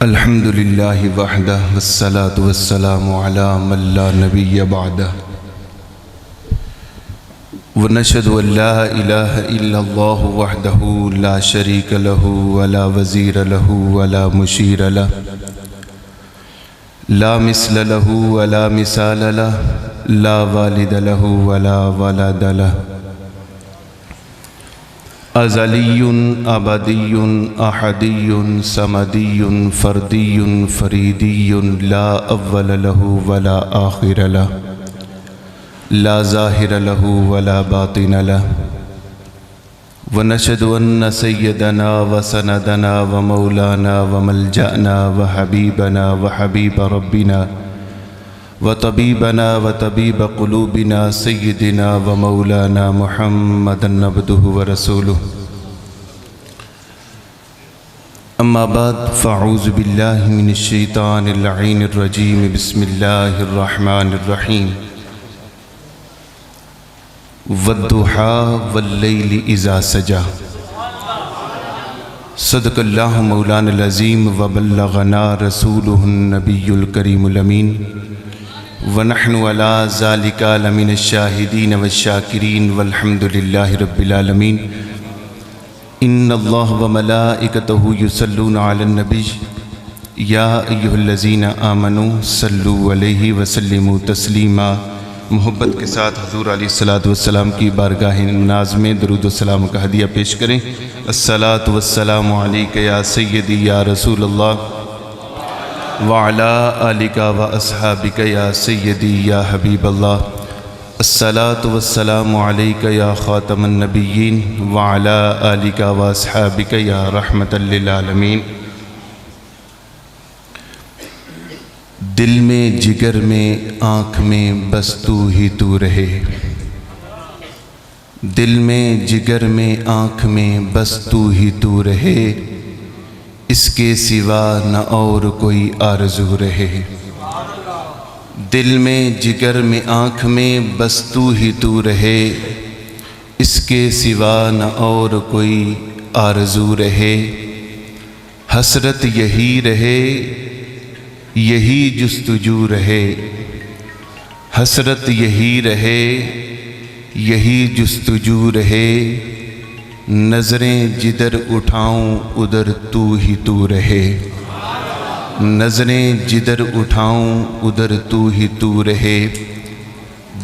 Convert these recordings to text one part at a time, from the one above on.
الحمد للہ وحدہ والصلاة والسلام علی من لا نبی بعدہ ونشهد ان لا الہ الا اللہ وحدہ لا شریک له ولا وزیر له ولا مشیر له لا مثل له ولا مثال له لا والد له ولا ولد له ازلی ابدی احدی صمدی فردی فریدی لا اول له ولا آخر له لا ظاہر له ولا باطن له ونشهد ان سیدنا وسندنا ومولانا وملجأنا وحبیبنا وحبیب ربنا وطبیبنا وطبیب قلوبنا سیدنا ومولانا محمد عبدہ ورسولہ اما بعد فاعوذ باللہ من الشیطان اللعین الرجیم بسم اللہ الرحمن الرحیم والضحیٰ واللیل اذا سجا صدق اللہ مولانا العظیم وبلغنا رسولہ النبی الکریم الامین ونحن علی ذالک لمن الشاہدین والشاکرین والحمد للہ رب العالمین ان اللہ وملائکتہ یصلون علی النبی یا ایہا الذین آمنوا صلوا علیہ وسلموا تسلیما محبت کے ساتھ حضور علیہ السلام کی بارگاہ ناز میں درود و سلام کا ہدیہ پیش کریں الصلاۃ والسلام علیک یا سیدی یا رسول اللہ وعلی آلک و اصحابک یا سیدی یا حبیب اللہ الصلاۃ والسلام علیک یا خاتم النبیین وعلی آلک و اصحابک یا رحمت للعالمین دل میں جگر میں آنکھ میں بس تو ہی تو رہے دل میں جگر میں آنکھ میں بس تو ہی تو رہے اس کے سوا نہ اور کوئی آرزو رہے دل میں جگر میں آنکھ میں بس تو ہی تو رہے اس کے سوا نہ اور کوئی آرزو رہے حسرت یہی رہے یہی جستجو رہے حسرت یہی رہے یہی جستجو رہے نظریں جدھر اٹھاؤں ادھر تو ہی تو رہے نظریں جدھر اٹھاؤں ادھر تو ہی تو رہے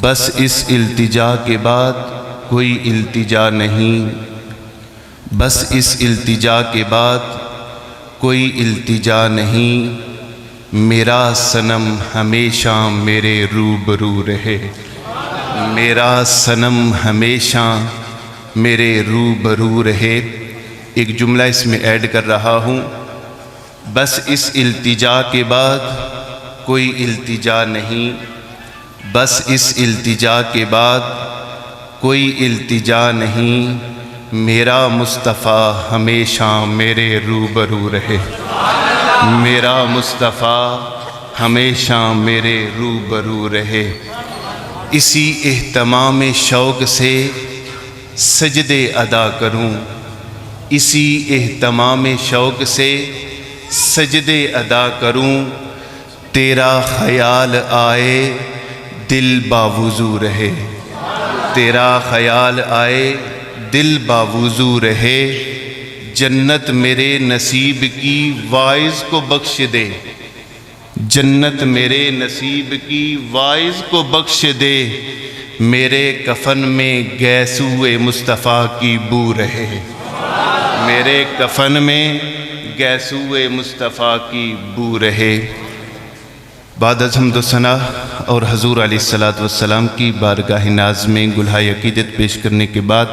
بس اس التجا کے بعد کوئی التجا نہیں بس اس التجا کے بعد کوئی التجا نہیں میرا صنم ہمیشہ میرے روبرو رہے میرا صنم ہمیشہ میرے روبرو رہے ایک جملہ اس میں ایڈ کر رہا ہوں بس اس التجا کے بعد کوئی التجا نہیں بس اس التجا کے بعد کوئی التجا نہیں میرا مصطفیٰ ہمیشہ میرے روبرو رہے میرا مصطفیٰ ہمیشہ میرے روبرو رہے اسی اہتمام شوق سے سجدے ادا کروں اسی اہتمام شوق سے سجدے ادا کروں تیرا خیال آئے دل باوضو رہے تیرا خیال آئے دل باوضو رہے جنت میرے نصیب کی واعظ کو بخش دے جنت میرے نصیب کی واعظ کو بخش دے میرے کفن میں گیسوئے مصطفیٰ کی بو رہے میرے کفن میں گیسوئے مصطفیٰ کی بو رہے بعد از حمد و ثنا اور حضور علیہ السلام کی بارگاہ ناز میں گلہائے عقیدت پیش کرنے کے بعد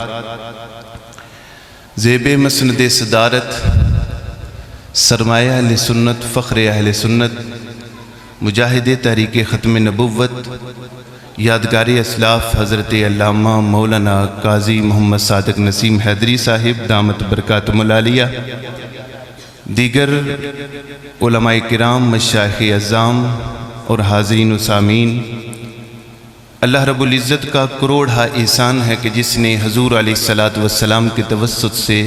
زیب مسند صدارت سرمایہ اہل سنت فخر اہل سنت مجاہد تحریک ختم نبوت یادگاری اسلاف حضرت علامہ مولانا قاضی محمد صادق نسیم حیدری صاحب دامت برکاتہم العالیہ دیگر علماء کرام مشائخ اعظام اور حاضرین و سامعین اللہ رب العزت کا کروڑا احسان ہے کہ جس نے حضور علیہ السلام کے توسط سے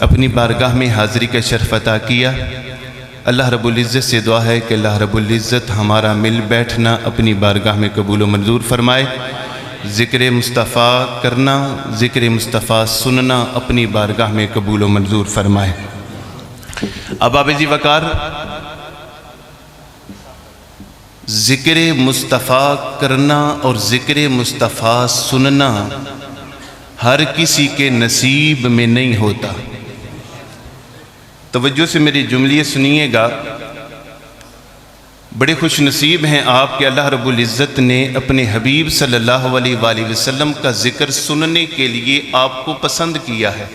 اپنی بارگاہ میں حاضری کا شرف عطا کیا۔ اللہ رب العزت سے دعا ہے کہ اللہ رب العزت ہمارا مل بیٹھنا اپنی بارگاہ میں قبول و منظور فرمائے۔ ذکر مصطفیٰ کرنا، ذکر مصطفیٰ سننا اپنی بارگاہ میں قبول و منظور فرمائے۔ احباب جی وقار، ذکر مصطفیٰ کرنا اور ذکر مصطفیٰ سننا ہر کسی کے نصیب میں نہیں ہوتا۔ توجہ سے میری جملے سنیے گا۔ بڑے خوش نصیب ہیں آپ کہ اللہ رب العزت نے اپنے حبیب صلی اللہ علیہ وآلہ وسلم کا ذکر سننے کے لیے آپ کو پسند کیا ہے،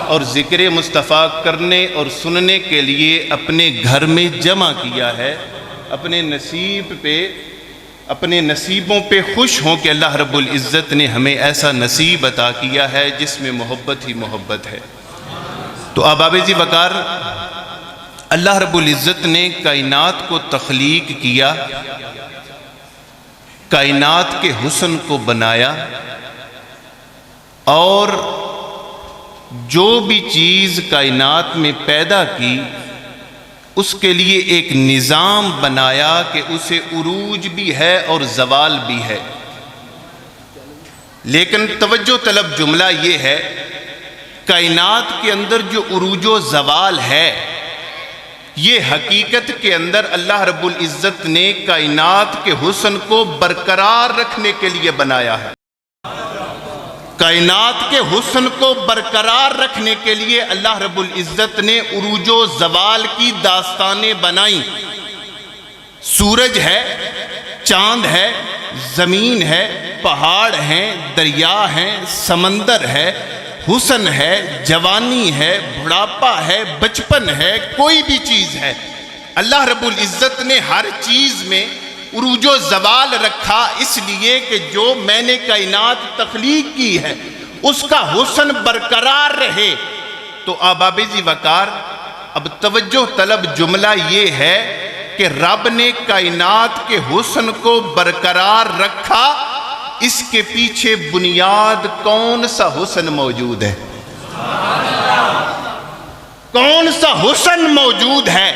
اور ذکر مصطفیٰ کرنے اور سننے کے لیے اپنے گھر میں جمع کیا ہے۔ اپنے نصیبوں پہ خوش ہوں کہ اللہ رب العزت نے ہمیں ایسا نصیب عطا کیا ہے جس میں محبت ہی محبت ہے۔ تو احباب جی وقار، اللہ رب العزت نے کائنات کو تخلیق کیا، کائنات کے حسن کو بنایا، اور جو بھی چیز کائنات میں پیدا کی اس کے لیے ایک نظام بنایا کہ اسے عروج بھی ہے اور زوال بھی ہے۔ لیکن توجہ طلب جملہ یہ ہے، کائنات کے اندر جو عروج و زوال ہے، یہ حقیقت کے اندر اللہ رب العزت نے کائنات کے حسن کو برقرار رکھنے کے لیے بنایا ہے۔ کائنات کے حسن کو برقرار رکھنے کے لیے اللہ رب العزت نے عروج و زوال کی داستانیں بنائیں۔ سورج ہے، چاند ہے، زمین ہے، پہاڑ ہیں، دریا ہیں، سمندر ہے، حسن ہے، جوانی ہے، بڑھاپا ہے، بچپن ہے، کوئی بھی چیز ہے، اللہ رب العزت نے ہر چیز میں عروج و زوال رکھا، اس لیے کہ جو میں نے کائنات تخلیق کی ہے اس کا حسن برقرار رہے۔ تو احباب جی وقار، اب توجہ طلب جملہ یہ ہے کہ رب نے کائنات کے حسن کو برقرار رکھا، اس کے پیچھے بنیاد کون سا حسن موجود ہے؟ کون سا حسن موجود ہے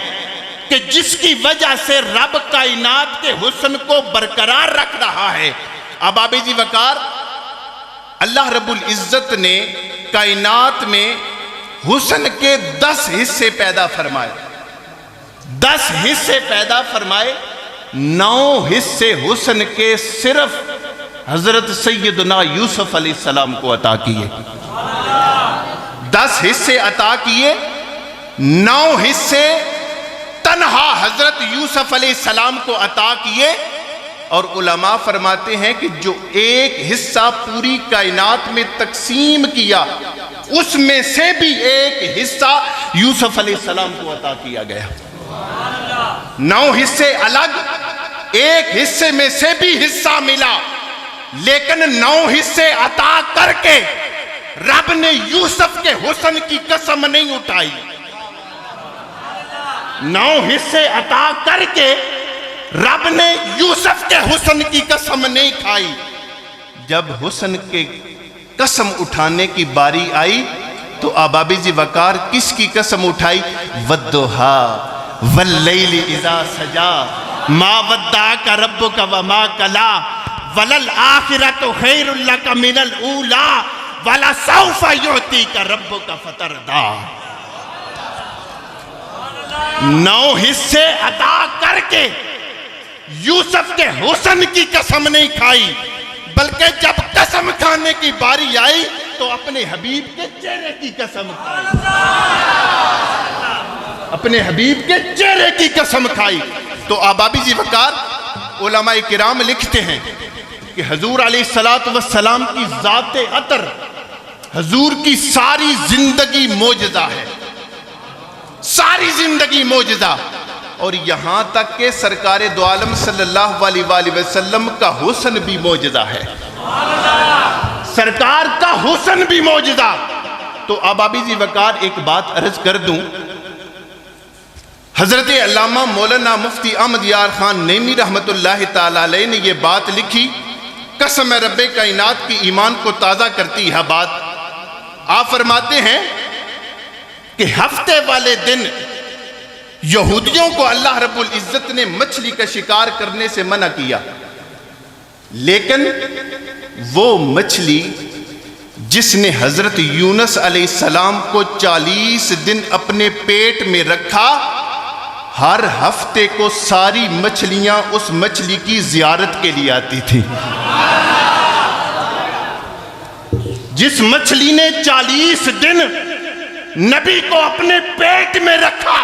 کہ جس کی وجہ سے رب کائنات کے حسن کو برقرار رکھ رہا ہے؟ احباب جی وقار، اللہ رب العزت نے کائنات میں حسن کے 10 حصے پیدا فرمائے۔ 10 حصے پیدا فرمائے، 9 حصے حسن کے صرف حضرت سیدنا یوسف علیہ السلام کو عطا کیے۔ 10 حصے عطا کیے، 9 حصے تنہا حضرت یوسف علیہ السلام کو عطا کیے، اور علماء فرماتے ہیں کہ جو ایک حصہ پوری کائنات میں تقسیم کیا، اس میں سے بھی ایک حصہ یوسف علیہ السلام کو عطا کیا گیا۔ 9 حصے الگ، ایک حصے میں سے بھی حصہ ملا، لیکن 9 حصے عطا کر کے رب نے یوسف کے حسن کی قسم نہیں اٹھائی۔ 9 حصے عطا کر کے رب نے یوسف کے حسن کی قسم نہیں کھائی۔ جب حسن کے قسم اٹھانے کی باری آئی تو احباب جی وقار کس کی قسم اٹھائی؟ وَالضُّحَىٰ وَاللَّيْلِ إِذَا سَجَىٰ مَا وَدَّعَكَ رَبُّكَ وَمَا قَلَىٰ وَلَلْآخِرَةُ خَيْرٌ لَكَ مِنَ الْأُولَىٰ وَلَسَوْفَ يُعْطِيكَ رَبُّكَ فَتَرْضَىٰ۔ 9 حصے عطا کر کے یوسف کے حسن کی قسم نہیں کھائی، بلکہ جب قسم کھانے کی باری آئی تو اپنے حبیب کے چہرے کی قسم کھائی۔ اپنے حبیب کے چہرے کی قسم کھائی۔ تو احباب جی وقار، علماء کرام لکھتے ہیں کہ حضور علیہ السلام کی ذات عطر، حضور کی ساری زندگی معجزہ ہے، ساری زندگی معجزہ، اور یہاں تک کہ سرکار دو عالم صلی اللہ علیہ وآلہ وسلم کا حسن بھی معجزہ ہے، سرکار کا حسن بھی معجزہ۔ تو احباب جی وقار ایک بات عرض کر دوں، حضرت علامہ مولانا مفتی احمد یار خان نیمی رحمت اللہ تعالیٰ علیہ نے یہ بات لکھی، قسم رب کائنات کی ایمان کو تازہ کرتی ہے بات۔ آپ فرماتے ہیں کہ ہفتے والے دن یہودیوں کو اللہ رب العزت نے مچھلی کا شکار کرنے سے منع کیا، لیکن وہ مچھلی جس نے حضرت یونس علیہ السلام کو 40 دن اپنے پیٹ میں رکھا، ہر ہفتے کو ساری مچھلیاں اس مچھلی کی زیارت کے لیے آتی تھیں۔ جس مچھلی نے 40 دن نبی کو اپنے پیٹ میں رکھا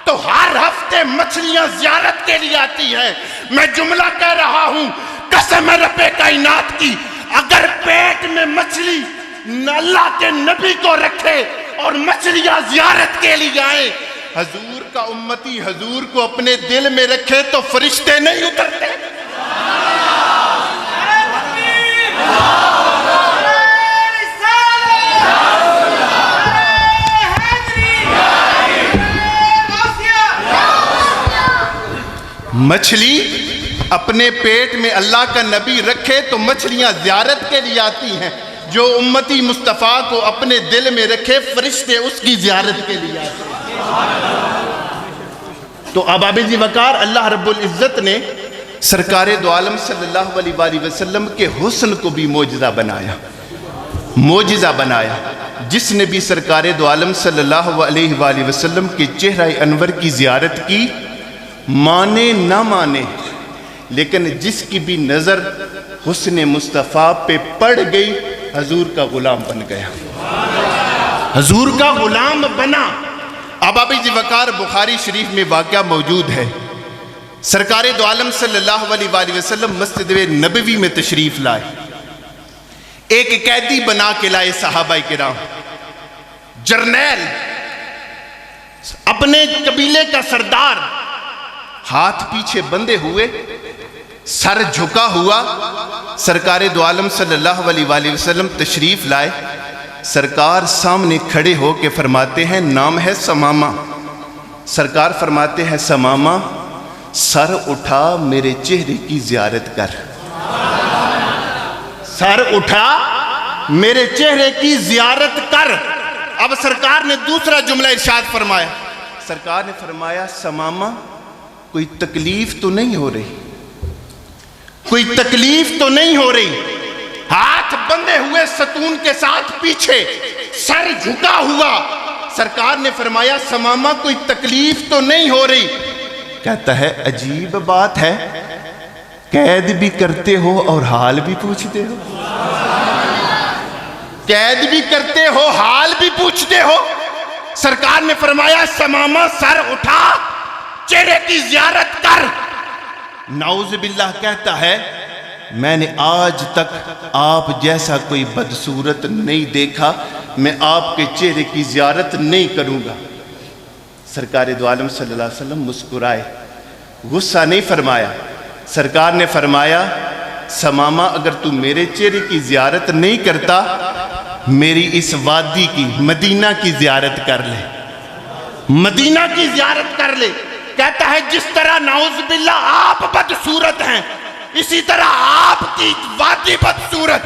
تو ہر ہفتے مچھلیاں زیارت کے لیے آتی ہیں۔ میں جملہ کہہ رہا ہوں، قسم رب کائنات کی، اگر پیٹ میں مچھلی اللہ کے نبی کو رکھے اور مچھلیاں زیارت کے لیے آئیں، حضور کا امتی حضور کو اپنے دل میں رکھے تو فرشتے نہیں اترتے۔ مچھلی اپنے پیٹ میں اللہ کا نبی رکھے تو مچھلیاں زیارت کے لیے آتی ہیں۔ جو امتی مصطفیٰ کو اپنے دل میں رکھے فرشتے اس کی زیارت کے لیے آتے ہیں۔ تو احباب وقار، اللہ رب العزت نے سرکار دو عالم صلی اللہ علیہ وآلہ وسلم کے حسن کو بھی معجزہ بنایا۔ جس نے بھی سرکار دو عالم صلی اللہ علیہ وآلہ وسلم کے چہرہ انور کی زیارت کی، مانے نہ مانے، لیکن جس کی بھی نظر حسن مصطفیٰ پہ پڑ گئی، حضور کا غلام بن گیا، حضور کا غلام بنا۔ احباب وقار، بخاری شریف میں واقعہ موجود ہے، سرکار دو عالم صلی اللہ علیہ وآلہ وسلم مسجد نبوی میں تشریف لائے، ایک قیدی بنا کے لائے صحابہ کرام، جرنیل، اپنے قبیلے کا سردار، ہاتھ پیچھے بندھے ہوئے، سر جھکا ہوا، سرکار دو عالم صلی اللہ علیہ وآلہ وسلم تشریف لائے۔ سرکار سامنے کھڑے ہو کے فرماتے ہیں، نام ہے سمامہ۔ سرکار فرماتے ہیں، سمامہ سر اٹھا میرے چہرے کی زیارت کر، سر اٹھا میرے چہرے کی زیارت کر۔ اب سرکار نے دوسرا جملہ ارشاد فرمایا، سرکار نے فرمایا، سمامہ کوئی تکلیف تو نہیں ہو رہی، کوئی تکلیف تو نہیں ہو رہی؟ ہاتھ بندھے ہوئے ستون کے ساتھ پیچھے، سر جھکا ہوا، سرکار نے فرمایا، سمامہ کوئی تکلیف تو نہیں ہو رہی؟ کہتا ہے، عجیب بات ہے، قید بھی کرتے ہو اور حال بھی پوچھتے ہو، قید بھی کرتے ہو حال بھی پوچھتے ہو۔ سرکار نے فرمایا، سمامہ سر اٹھا چہرے کی زیارت کر۔ نعوذ باللہ کہتا ہے، میں نے آج تک آپ جیسا کوئی بدصورت نہیں دیکھا، میں آپ کے چہرے کی زیارت نہیں کروں گا۔ سرکار دو عالم صلی اللہ علیہ وسلم مسکرائے، غصہ نہیں فرمایا۔ سرکار نے فرمایا، سمامہ اگر تو میرے چہرے کی زیارت نہیں کرتا، میری اس وادی کی، مدینہ کی زیارت کر لے، مدینہ کی زیارت کر لے۔ کہتا ہے، جس طرح نعوذ باللہ آپ بدصورت ہیں، اسی طرح آپ کی وادی بدصورت۔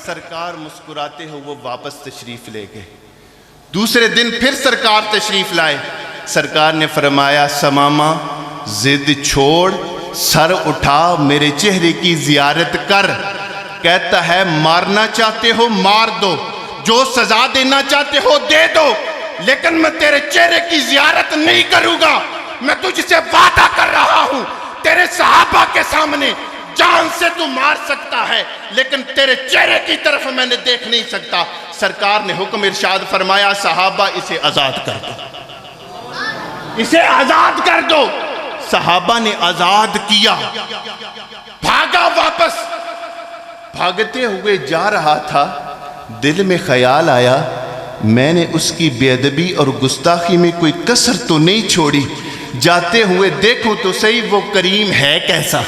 سرکار مسکراتے ہو وہ واپس تشریف لے گئے۔ دوسرے دن پھر سرکار تشریف لائے، سرکار نے فرمایا، سمامہ ضد چھوڑ، سر اٹھا میرے چہرے کی زیارت کر۔ کہتا ہے، مارنا چاہتے ہو مار دو، جو سزا دینا چاہتے ہو دے دو، لیکن میں تیرے چہرے کی زیارت نہیں کروں گا۔ میں تجھ سے وعدہ کر رہا ہوں، تیرے صحابہ کے سامنے جان سے تو مار سکتا ہے، لیکن تیرے چہرے کی طرف میں نے دیکھ نہیں سکتا۔ سرکار نے حکم ارشاد فرمایا، صحابہ اسے آزاد کر دو، اسے آزاد کر دو۔ صحابہ نے آزاد کیا، بھاگا واپس۔ بھاگتے ہوئے جا رہا تھا، دل میں خیال آیا، میں نے اس کی بے ادبی اور گستاخی میں کوئی کسر تو نہیں چھوڑی، جاتے ہوئے دیکھوں تو صحیح وہ کریم ہے کیسا،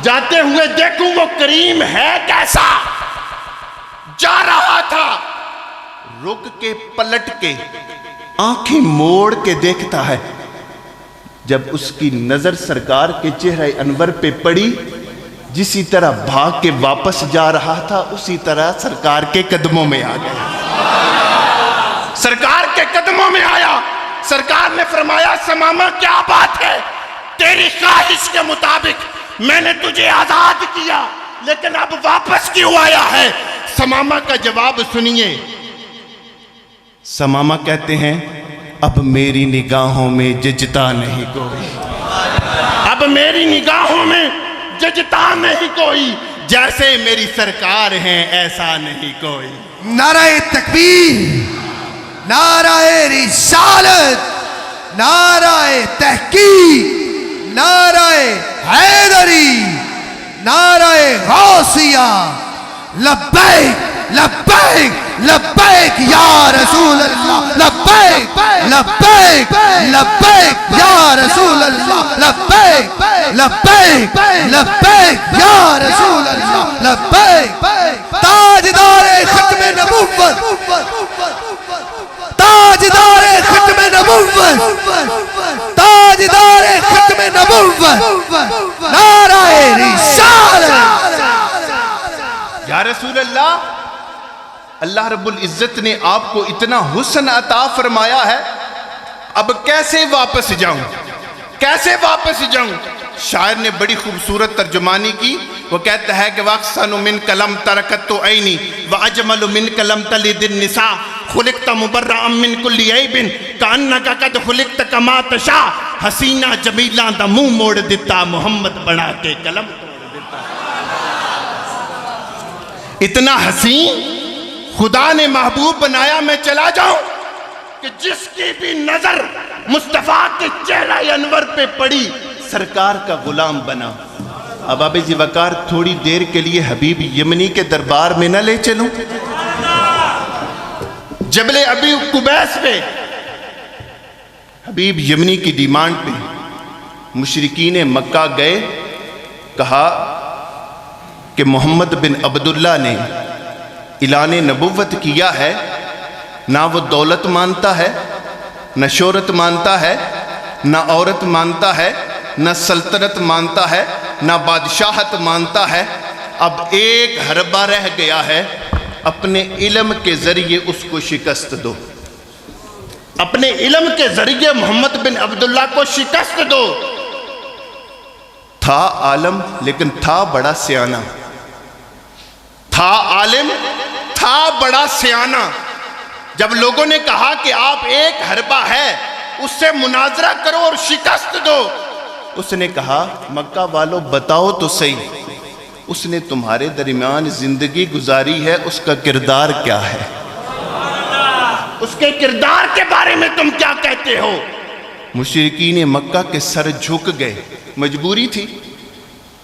جاتے ہوئے دیکھوں وہ کریم ہے کیسا۔ جا رہا تھا، رک کے پلٹ کے آنکھیں موڑ کے دیکھتا ہے، جب اس کی نظر سرکار کے چہرہ انور پہ پڑی، جسی طرح بھاگ کے واپس جا رہا تھا اسی طرح سرکار کے قدموں میں آ گیا۔ سرکار کے قدموں میں آیا. سرکار نے فرمایا ثمامہ کیا بات ہے, تیری خواہش کے مطابق میں نے تجھے آزاد کیا, لیکن اب واپس کیوں آیا ہے؟ ثمامہ کا جواب سنیے. ثمامہ کہتے ہیں اب میری نگاہوں میں ججتا نہیں کوئی, اب میری نگاہوں میں ججتا نہیں کوئی, جیسے میری سرکار ہیں ایسا نہیں کوئی. نعرہ تکبیر, نعرہ رسالت, نعرہ تحقیق, نعرہ حیدری, نعرہ غوثیہ, لبیک لبیک لبیک یا رسول اللہ, لبیک لبیک لبیک یا رسول اللہ, لبیک لبیک لبیک یا رسول اللہ, لبیک. تاجدار ختم نبوت, تاجدار ختم نبوت, تاجدار ختم نبوت, نعرہ رسالت. یا رسول اللہ, اللہ رب العزت نے آپ کو اتنا حسن عطا فرمایا ہے, اب کیسے واپس جاؤں, کیسے واپس جاؤں؟ شاعر نے بڑی خوبصورت ترجمانی کی. وہ کہتا ہے کہ وَأَحْسَنُ مِنْكَ لَمْ تَرَكَتُ عَيْنِي وَأَجْمَلُ مِنْكَ لَمْ تَلِدِ النِّسَاءُ خُلِقْتَ مُبَرَّأً مِنْ كُلِّ عَيْبٍ كَأَنَّكَ قَدْ خُلِقْتَ كَمَا تَشَاءُ. حسینہ جمیلاں دا منہ موڑ دیتا, محمد بنا کے قلم توڑ دیتا. اتنا حسین خدا نے محبوب بنایا, میں چلا جاؤں کہ جس کی بھی نظر مصطفیٰ کے چہرہ انور پہ پڑی سرکار کا غلام بنا. اب اب جی وقار تھوڑی دیر کے لیے حبیب یمنی کے دربار میں نہ لے چلوں؟ جبل ابی قبیس پہ حبیب یمنی کی ڈیمانڈ پہ مشرکین مکہ گئے, کہا کہ محمد بن عبداللہ نے اعلان نبوت کیا ہے, نہ وہ دولت مانتا ہے, نہ شہرت مانتا ہے, نہ عورت مانتا ہے, نہ سلطنت مانتا ہے, نہ بادشاہت مانتا ہے. اب ایک حربہ رہ گیا ہے, اپنے علم کے ذریعے اس کو شکست دو, اپنے علم کے ذریعے محمد بن عبداللہ کو شکست دو. تھا عالم لیکن تھا بڑا سیانہ, تھا عالم تھا بڑا سیانہ. جب لوگوں نے کہا کہ آپ ایک حربہ ہے اس سے مناظرہ کرو اور شکست دو, اس نے کہا مکہ والوں بتاؤ تو صحیح, اس نے تمہارے درمیان زندگی گزاری ہے, اس کا کردار کیا ہے, اس کے کردار کے بارے میں تم کیا کہتے ہو؟ مشرکین مکہ کے سر جھک گئے, مجبوری تھی.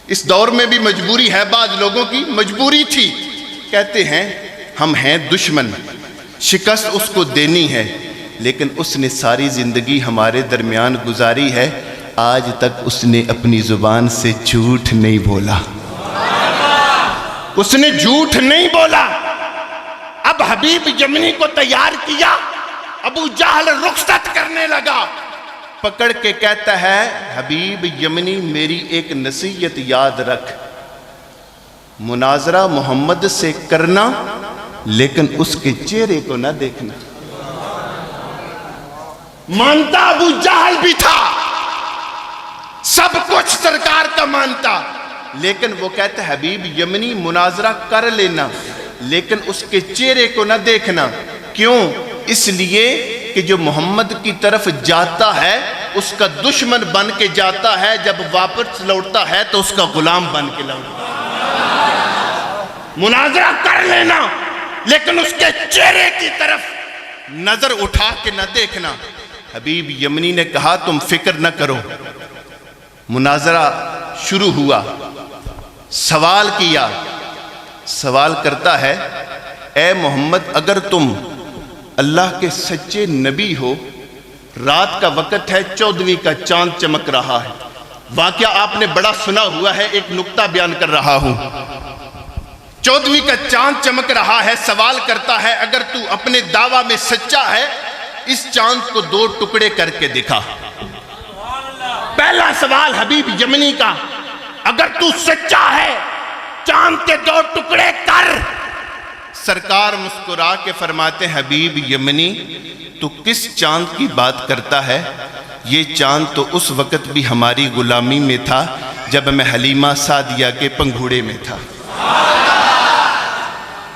اس دور میں بھی مجبوری ہے, بعض لوگوں کی مجبوری تھی. کہتے ہیں ہم ہیں دشمن, شکست اس کو دینی ہے, لیکن اس نے ساری زندگی ہمارے درمیان گزاری ہے, آج تک اس نے اپنی زبان سے جھوٹ نہیں بولا, اس نے جھوٹ نہیں بولا. اب حبیب یمنی کو تیار کیا, ابو جہل رخصت کرنے لگا, پکڑ کے کہتا ہے حبیب یمنی میری ایک نصیحت یاد رکھ, مناظرہ محمد سے کرنا لیکن اس کے چہرے کو نہ دیکھنا. مانتا ابو جہل بھی تھا, سب کچھ سرکار کا مانتا, لیکن وہ کہتا ہے حبیب یمنی مناظرہ کر لینا لیکن اس کے چہرے کو نہ دیکھنا. کیوں؟ اس لیے کہ جو محمد کی طرف جاتا ہے اس کا دشمن بن کے جاتا ہے, جب واپس لوٹتا ہے تو اس کا غلام بن کے لوٹتا ہے. مناظرہ کر لینا لیکن اس کے چہرے کی طرف نظر اٹھا کے نہ دیکھنا. حبیب یمنی نے کہا تم فکر نہ کرو. مناظرہ شروع ہوا, سوال کیا, سوال کرتا ہے اے محمد اگر تم اللہ کے سچے نبی ہو, رات کا وقت ہے, 14ویں کا چاند چمک رہا ہے, واقعہ آپ نے بڑا سنا ہوا ہے, ایک نکتہ بیان کر رہا ہوں. 14ویں کا چاند چمک رہا ہے, سوال کرتا ہے اگر تو اپنے دعویٰ میں سچا ہے اس چاند کو 2 ٹکڑے کر کے دکھا. پہلا سوال حبیب یمنی کا, اگر تو سچا ہے چاند کے 2 ٹکڑے کر. سرکار مسکرا کے فرماتے ہیں حبیب یمنی تو کس چاند کی بات کرتا ہے؟ یہ چاند تو اس وقت بھی ہماری غلامی میں تھا جب میں حلیمہ سعدیہ کے پنگھوڑے میں تھا۔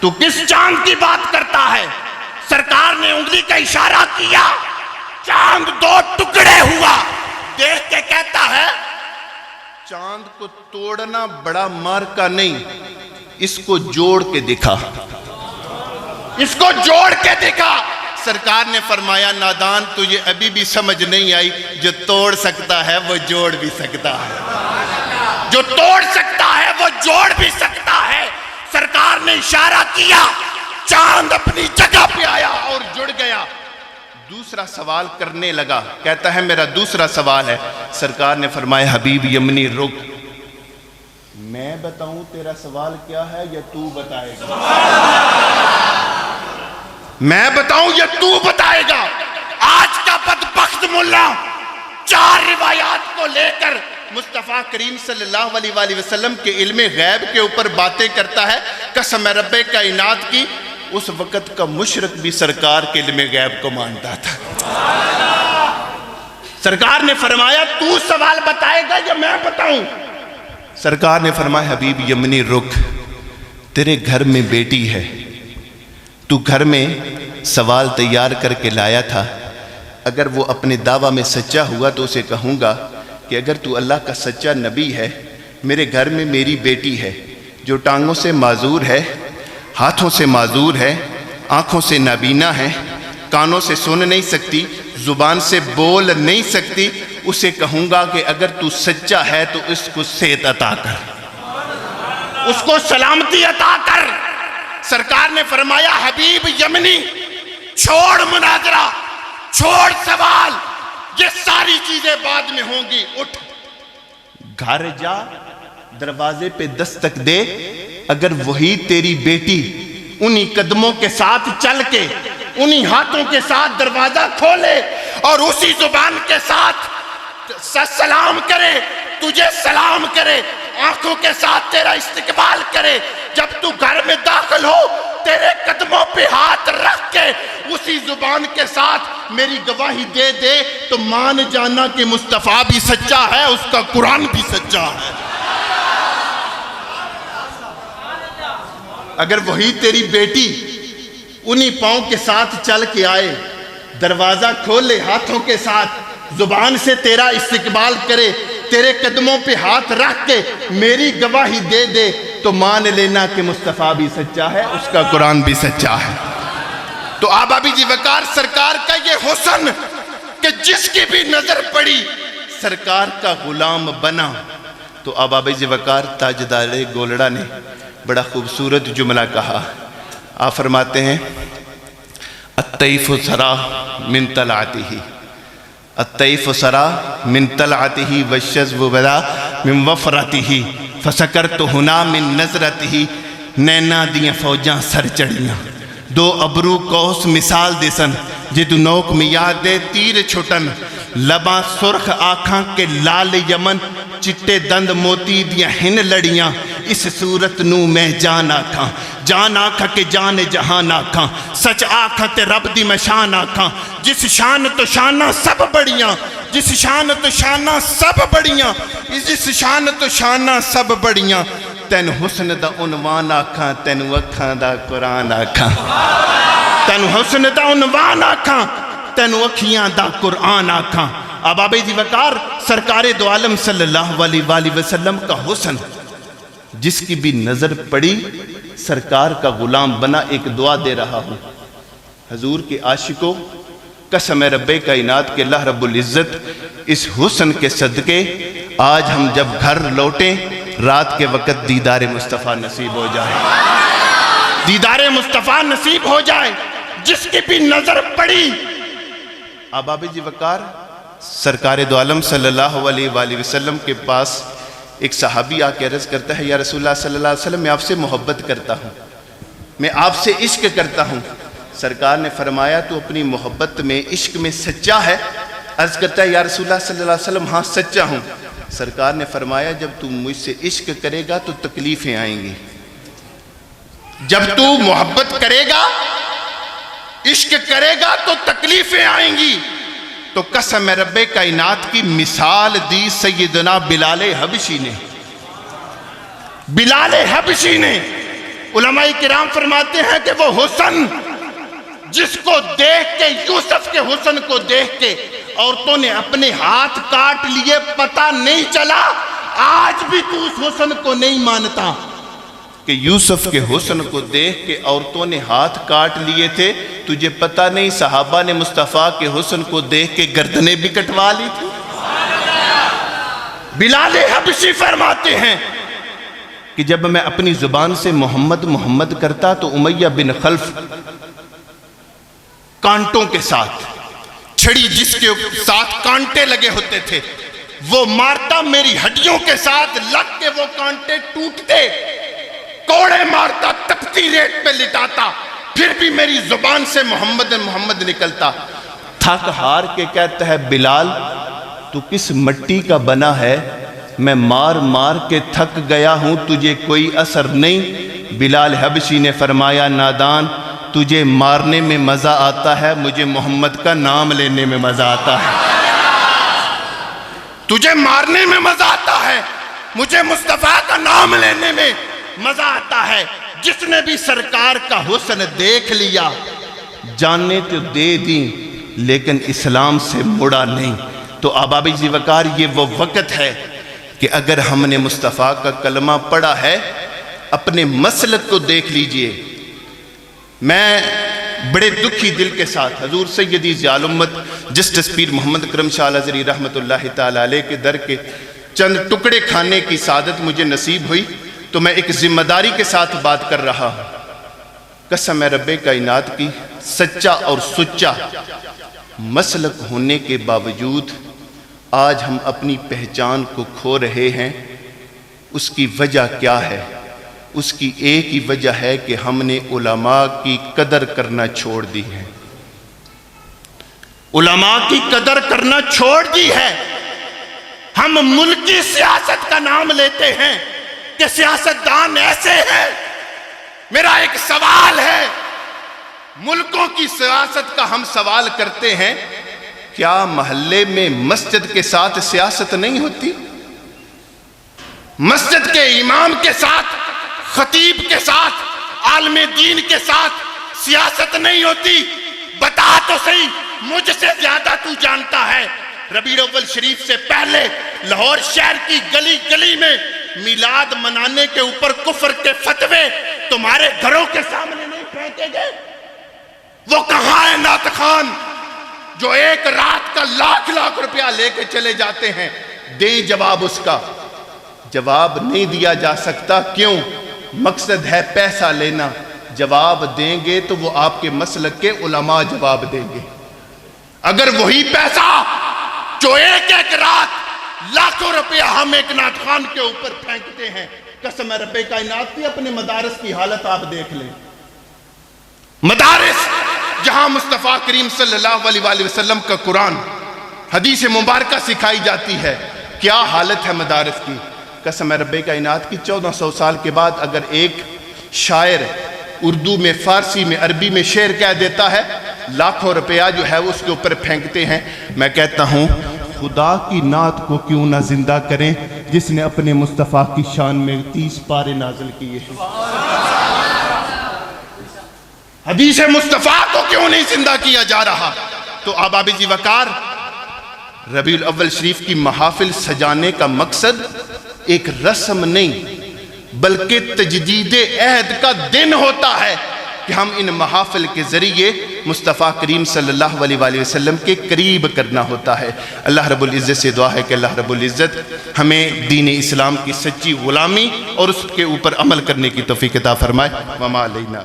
تو کس چاند کی بات کرتا ہے؟ سرکار نے انگلی کا اشارہ کیا، چاند دو ٹکڑے ہوا، دیکھ کے کہتا ہے چاند کو توڑنا بڑا مار کا نہیں، اس کو جوڑ کے دکھا، اس کو جوڑ کے دکھا۔ سرکار نے فرمایا نادان تجھے ابھی بھی سمجھ نہیں آئی، جو توڑ سکتا ہے وہ جوڑ بھی سکتا ہے، جو توڑ سکتا ہے وہ جوڑ بھی سکتا ہے۔ سرکار نے اشارہ کیا، چاند اپنی جگہ پہ آیا اور جڑ گیا۔ دوسرا سوال کرنے لگا، کہتا ہے میرا دوسرا سوال ہے۔ سرکار نے فرمایا حبیب یمنی رک، میں بتاؤں تیرا سوال کیا ہے یا تو بتائے گا؟ میں بتاؤں یا تو بتائے گا؟ آج کا بدبخت ملا 4 روایات کو لے کر مصطفیٰ کریم صلی اللہ علیہ وآلہ وسلم کے علم غیب کے اوپر باتیں کرتا ہے۔ قسم رب کائنات کی، اس وقت کا مشرک بھی سرکار کے علم غیب کو مانتا تھا۔ سرکار نے فرمایا تو سوال بتائے گا یا میں بتاؤں؟ سرکار نے فرمایا حبیب یمنی رک، تیرے گھر میں بیٹی ہے، تو گھر میں سوال تیار کر کے لایا تھا، اگر وہ اپنے دعویٰ میں سچا ہوا تو اسے کہوں گا کہ اگر تو اللہ کا سچا نبی ہے، میرے گھر میں میری بیٹی ہے جو ٹانگوں سے معذور ہے، ہاتھوں سے معذور ہے، آنکھوں سے نابینا ہے، کانوں سے سن نہیں سکتی، زبان سے بول نہیں سکتی، اسے کہوں گا کہ اگر تو سچا ہے تو اس کو صحت عطا کر، اس کو سلامتی عطا کر۔ سرکار نے فرمایا حبیب یمنی چھوڑ مناظرہ، چھوڑ سوال، یہ ساری چیزیں بعد میں ہوں گی، اٹھ گھر جا، دروازے پہ دستک دے، اگر وہی تیری بیٹی انہی قدموں کے ساتھ چل کے، انہی ہاتھوں کے ساتھ دروازہ کھولے اور اسی زبان کے ساتھ سلام کرے، تجھے سلام کرے، آنکھوں کے ساتھ تیرا استقبال کرے، جب تو گھر میں داخل ہو تیرے قدموں پہ ہاتھ رکھ کے اسی زبان کے ساتھ میری گواہی دے دے تو مان جانا کہ مصطفیٰ بھی سچا ہے، اس کا قرآن بھی سچا ہے۔ اگر وہی تیری بیٹی انہی پاؤں کے ساتھ چل کے آئے، دروازہ کھولے ہاتھوں کے ساتھ، زبان سے تیرا استقبال کرے، تیرے قدموں پہ ہاتھ رکھ کے میری گواہی دے دے تو مان لینا کہ مصطفیٰ بھی سچا ہے، اس کا قرآن بھی سچا ہے۔ تو آبا بھی جی وقار سرکار کا یہ حسن کہ جس کی بھی نظر پڑی سرکار کا غلام بنا۔ تو آبا جی وقار تاجدار گولڑا نے بڑا خوبصورت جملہ کہا، آپ فرماتے ہیں الطیف سرا من طلعتہ، الطیف سرا من طلعتہ والشذب بدا من وفرتہ فسکرت ہنا من نظرتہ، نینا دیاں فوجاں سر چڑھیاں، دو ابرو کوس مثال دیسن، جدو نوک میں یاد دے تیر چھٹن، لباں سرخ آنکھاں کے لال یمن، چٹے دند موتی دیاں ہن لڑیاں، اس صورت نو میں جان آکھاں، جان آکھاں کہ جان جہان آکھاں، سچ آکھاں تے رب دی میں شان آکھاں، جس شان تو شانہ سب بڑیاں، جس شان تو شانہ سب بڑیاں، جس شان تو شانہ سب بڑیاں، تین حسن دا عنوان آکھاں، تین وکھاں دا قرآن آکھاں، تین حسن دا عنوان آکھاں، تین وکھیاں دا قرآن آکھاں۔ آبا جی وقار سرکار دو عالم صلی اللہ علیہ وآلہ وسلم کا حسن، جس کی بھی نظر پڑی سرکار کا غلام بنا۔ ایک دعا دے رہا ہوں حضور کے عاشقوں، قسم رب کائنات کے اللہ رب العزت اس حسن کے صدقے آج ہم جب گھر لوٹیں رات کے وقت دیدار مصطفیٰ نصیب ہو جائے، دیدار مصطفیٰ نصیب ہو جائے، جس کی بھی نظر پڑی۔ آبا جی وقار سرکار دو عالم صلی اللہ علیہ وآلہ وسلم کے پاس ایک صحابی آ کے عرض کرتا ہے یا رسول اللہ صلی اللہ علیہ وسلم میں آپ سے محبت کرتا ہوں، میں آپ سے عشق کرتا ہوں۔ سرکار نے فرمایا تو اپنی محبت میں عشق میں سچا ہے؟ عرض کرتا ہے یا رسول اللہ صلی اللہ علیہ وسلم ہاں سچا ہوں۔ سرکار نے فرمایا جب تم مجھ سے عشق کرے گا تو تکلیفیں آئیں گی، جب تو محبت کرے گا، عشق کرے گا تو تکلیفیں آئیں گی۔ تو قسم رب کائنات کی مثال دی سیدنا بلال حبشی نے۔ بلال حبشی نے، علماء کرام فرماتے ہیں کہ وہ حسن جس کو دیکھ کے، یوسف کے حسن کو دیکھ کے عورتوں نے اپنے ہاتھ کاٹ لیے، پتہ نہیں چلا، آج بھی تو اس حسن کو نہیں مانتا کہ یوسف کے حسن کو دیکھ کے عورتوں نے ہاتھ کاٹ لیے تھے، تجھے پتہ نہیں صحابہ نے مصطفیٰ کے حسن کو دیکھ کے گردنیں بھی کٹوا لی تھی۔ بلال حبشی فرماتے ہیں کہ جب میں اپنی زبان سے محمد محمد کرتا تو امیہ بن خلف کانٹوں کے ساتھ، چھڑی جس کے ساتھ کانٹے لگے ہوتے تھے، وہ مارتا، میری ہڈیوں کے ساتھ لگ کے وہ کانٹے ٹوٹتے، کوڑے مارتا، تپتی ریت پہ لٹاتا، پھر بھی میری زبان سے محمد محمد نکلتا۔ تھک ہار کے کہتا ہے بلال تو کس مٹی کا بنا ہے، میں مار مار کے تھک گیا ہوں، تجھے کوئی اثر نہیں۔ بلال حبشی نے فرمایا نادان، تجھے مارنے میں مزہ آتا ہے، مجھے محمد کا نام لینے میں مزہ آتا ہے۔ تجھے مارنے میں مزہ آتا ہے، مجھے مصطفیٰ کا نام لینے میں مزہ آتا ہے۔ جس نے بھی سرکار کا حسن دیکھ لیا، جاننے تو دے دیں لیکن اسلام سے مڑا نہیں۔ تو احباب ذی وقار، یہ وہ وقت ہے کہ اگر ہم نے مصطفیٰ کا کلمہ پڑھا ہے، اپنے مسلک کو دیکھ لیجئے۔ میں بڑے دکھی دل کے ساتھ حضور سیدی ضیاء الامت جسٹس پیر محمد کرم شاہ الازہری رحمت اللہ تعالیٰ علیہ کے در کے چند ٹکڑے کھانے کی سعادت مجھے نصیب ہوئی، تو میں ایک ذمہ داری کے ساتھ بات کر رہا ہوں۔ قسم رب کائنات کی، سچا اور سچا مسلک ہونے کے باوجود آج ہم اپنی پہچان کو کھو رہے ہیں۔ اس کی وجہ کیا ہے؟ اس کی ایک ہی وجہ ہے کہ ہم نے علماء کی قدر کرنا چھوڑ دی ہے۔ علماء کی قدر کرنا چھوڑ دی ہے۔ ہم ملکی سیاست کا نام لیتے ہیں کہ سیاستدان ایسے ہیں۔ میرا ایک سوال ہے، ملکوں کی سیاست کا ہم سوال کرتے ہیں، کیا محلے میں مسجد کے ساتھ سیاست نہیں ہوتی؟ مسجد کے امام کے ساتھ، خطیب کے ساتھ، عالم دین کے ساتھ سیاست نہیں ہوتی؟ بتا تو صحیح، مجھ سے زیادہ تو جانتا ہے۔ ربیع الاول شریف سے پہلے لاہور شہر کی گلی گلی میں میلاد منانے کے اوپر کفر کے فتوے تمہارے گھروں کے سامنے نہیں پھینکے گئے؟ وہ کہاں ہے نعت خان جو ایک رات کا لاکھ لاکھ روپیہ لے کے چلے جاتے ہیں؟ دیں جواب اس کا۔ جواب نہیں دیا جا سکتا، کیوں؟ مقصد ہے پیسہ لینا۔ جواب دیں گے تو وہ آپ کے مسلک کے علماء جواب دیں گے۔ اگر وہی پیسہ جو ایک ایک رات لاکھوں روپیہ ہم ایک نعت خان کے اوپر پھینکتے ہیں، قسم رب کائنات کی، اپنے مدارس کی حالت آپ دیکھ لیں۔ مدارس جہاں مصطفیٰ کریم صلی اللہ علیہ وآلہ وسلم کا قرآن، حدیث مبارکہ سکھائی جاتی ہے، کیا حالت ہے مدارس کی؟ قسم رب کائنات کی، 1400 سال کے بعد اگر ایک شاعر اردو میں، فارسی میں، عربی میں شعر کہہ دیتا ہے، لاکھوں روپیہ جو ہے اس کے اوپر پھینکتے ہیں۔ میں کہتا ہوں خدا کی نعت کو کیوں نہ زندہ کریں جس نے اپنے مصطفیٰ کی شان میں 30 پارے نازل کیے ہیں۔ حدیث مصطفیٰ کو کیوں نہیں زندہ کیا جا رہا؟ تو احباب ذی وقار، ربیع الاول شریف کی محافل سجانے کا مقصد ایک رسم نہیں بلکہ تجدید عہد کا دن ہوتا ہے کہ ہم ان محافل کے ذریعے مصطفیٰ کریم صلی اللہ علیہ وآلہ وسلم کے قریب کرنا ہوتا ہے۔ اللہ رب العزت سے دعا ہے کہ اللہ رب العزت ہمیں دین اسلام کی سچی غلامی اور اس کے اوپر عمل کرنے کی توفیق عطا فرمائے۔ وما علینا